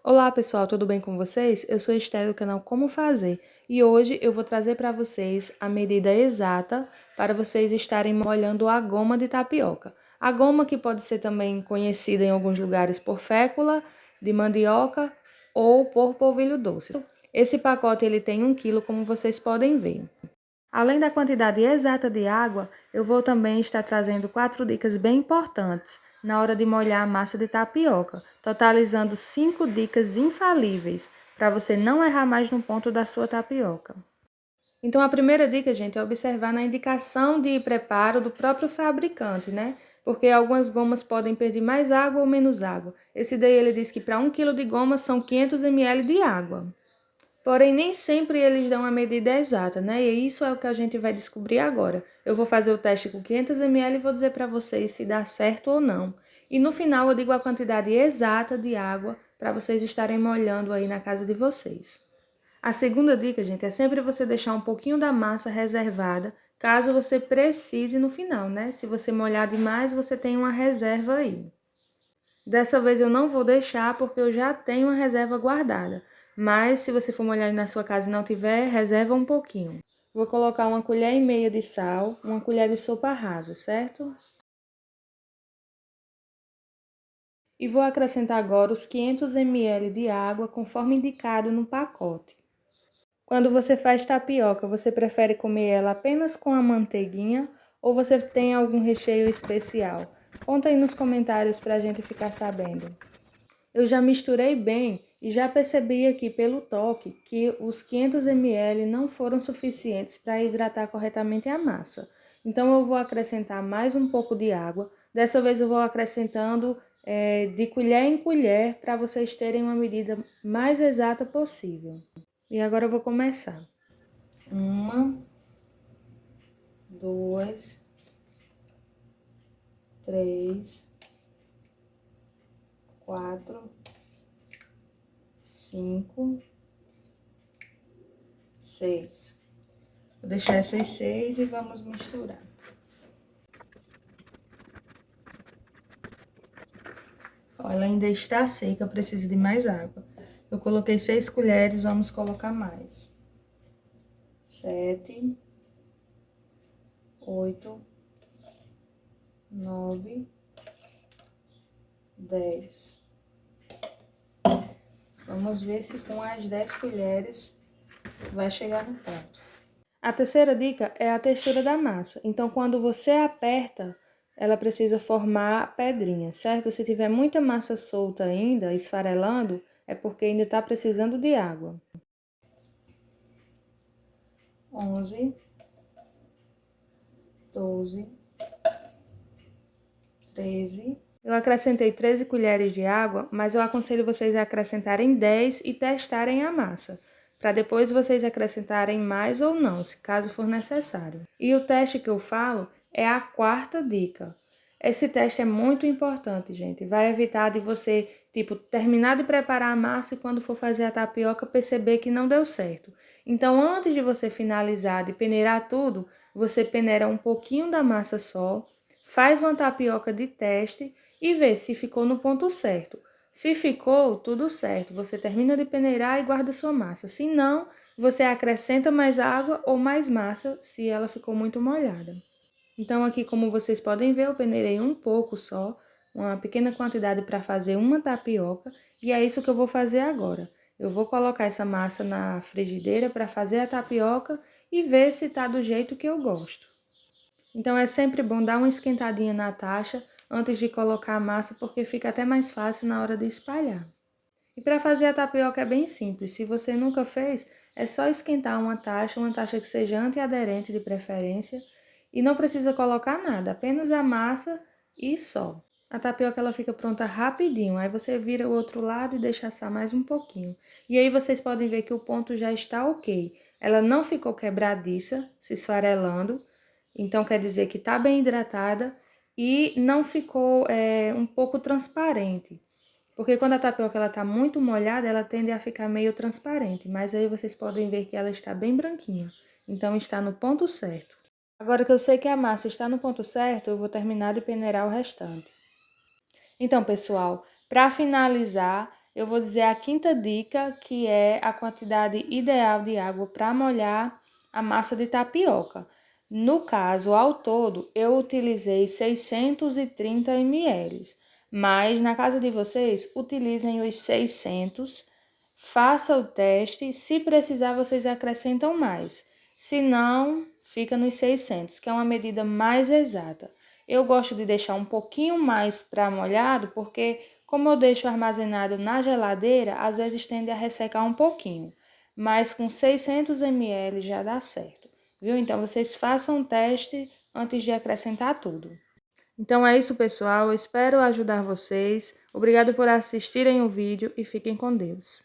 Olá pessoal, tudo bem com vocês? Eu sou Esther do canal Como Fazer e hoje eu vou trazer para vocês a medida exata para vocês estarem molhando a goma de tapioca. A goma que pode ser também conhecida em alguns lugares por fécula de mandioca ou por polvilho doce. Esse pacote ele tem 1 kg, como vocês podem ver. Além da quantidade exata de água, eu vou também estar trazendo 4 dicas bem importantes na hora de molhar a massa de tapioca, totalizando 5 dicas infalíveis para você não errar mais no ponto da sua tapioca. Então, a primeira dica, gente, é observar na indicação de preparo do próprio fabricante, né? Porque algumas gomas podem perder mais água ou menos água. Esse daí ele diz que para 1 kg de goma são 500 ml de água. Porém, nem sempre eles dão a medida exata, né? E isso é o que a gente vai descobrir agora. Eu vou fazer o teste com 500 ml e vou dizer para vocês se dá certo ou não. E no final eu digo a quantidade exata de água para vocês estarem molhando aí na casa de vocês. A segunda dica, gente, é sempre você deixar um pouquinho da massa reservada, caso você precise no final, né? Se você molhar demais, você tem uma reserva aí. Dessa vez eu não vou deixar porque eu já tenho uma reserva guardada. Mas se você for molhar na sua casa e não tiver, reserva um pouquinho. Vou colocar 1,5 colher de sal, 1 colher de sopa rasa, certo? E vou acrescentar agora os 500 ml de água conforme indicado no pacote. Quando você faz tapioca, você prefere comer ela apenas com a manteiguinha ou você tem algum recheio especial? Conta aí nos comentários para a gente ficar sabendo. Eu já misturei bem e já percebi aqui pelo toque que os 500 ml não foram suficientes para hidratar corretamente a massa. Então eu vou acrescentar mais um pouco de água. Dessa vez eu vou acrescentando de colher em colher para vocês terem uma medida mais exata possível. E agora eu vou começar. 1, 2, 3, 4, 5, 6. Vou deixar essas 6 e vamos misturar. Ó, ela ainda está seca, preciso de mais água. Eu coloquei 6 colheres, vamos colocar mais. 7, 8, 9, 10. Vamos ver se com as 10 colheres vai chegar no ponto. A terceira dica é a textura da massa. Então, quando você aperta, ela precisa formar pedrinha, certo? Se tiver muita massa solta ainda, esfarelando, é porque ainda está precisando de água. 11, 12, 13. Eu acrescentei 13 colheres de água, mas eu aconselho vocês a acrescentarem 10 e testarem a massa, para depois vocês acrescentarem mais ou não, se caso for necessário. E o teste que eu falo é a quarta dica. Esse teste é muito importante, gente. Vai evitar de você, terminar de preparar a massa e quando for fazer a tapioca perceber que não deu certo. Então, antes de você finalizar de peneirar tudo, você peneira um pouquinho da massa só, faz uma tapioca de teste e vê se ficou no ponto certo. Se ficou, tudo certo. Você termina de peneirar e guarda sua massa. Se não, você acrescenta mais água ou mais massa se ela ficou muito molhada. Então, aqui, como vocês podem ver, eu peneirei um pouco só, uma pequena quantidade para fazer uma tapioca, e é isso que eu vou fazer agora. Eu vou colocar essa massa na frigideira para fazer a tapioca e ver se tá do jeito que eu gosto. Então, é sempre bom dar uma esquentadinha na taxa antes de colocar a massa, porque fica até mais fácil na hora de espalhar. E para fazer a tapioca é bem simples. Se você nunca fez, é só esquentar uma taxa que seja antiaderente de preferência, e não precisa colocar nada, apenas a massa e só. A tapioca ela fica pronta rapidinho, aí você vira o outro lado e deixa assar mais um pouquinho. E aí vocês podem ver que o ponto já está ok. Ela não ficou quebradiça, se esfarelando, então quer dizer que está bem hidratada e não ficou um pouco transparente. Porque quando a tapioca ela tá muito molhada, ela tende a ficar meio transparente, mas aí vocês podem ver que ela está bem branquinha. Então está no ponto certo. Agora que eu sei que a massa está no ponto certo, eu vou terminar de peneirar o restante. Então, pessoal, para finalizar, eu vou dizer a quinta dica, que é a quantidade ideal de água para molhar a massa de tapioca. No caso, ao todo, eu utilizei 630 ml, mas na casa de vocês, utilizem os 600. Faça o teste, se precisar vocês acrescentam mais. Se não, fica nos 600, que é uma medida mais exata. Eu gosto de deixar um pouquinho mais para molhado, porque como eu deixo armazenado na geladeira, às vezes tende a ressecar um pouquinho. Mas com 600 ml já dá certo, viu? Então vocês façam o teste antes de acrescentar tudo. Então é isso, pessoal. Eu espero ajudar vocês. Obrigado por assistirem o vídeo e fiquem com Deus.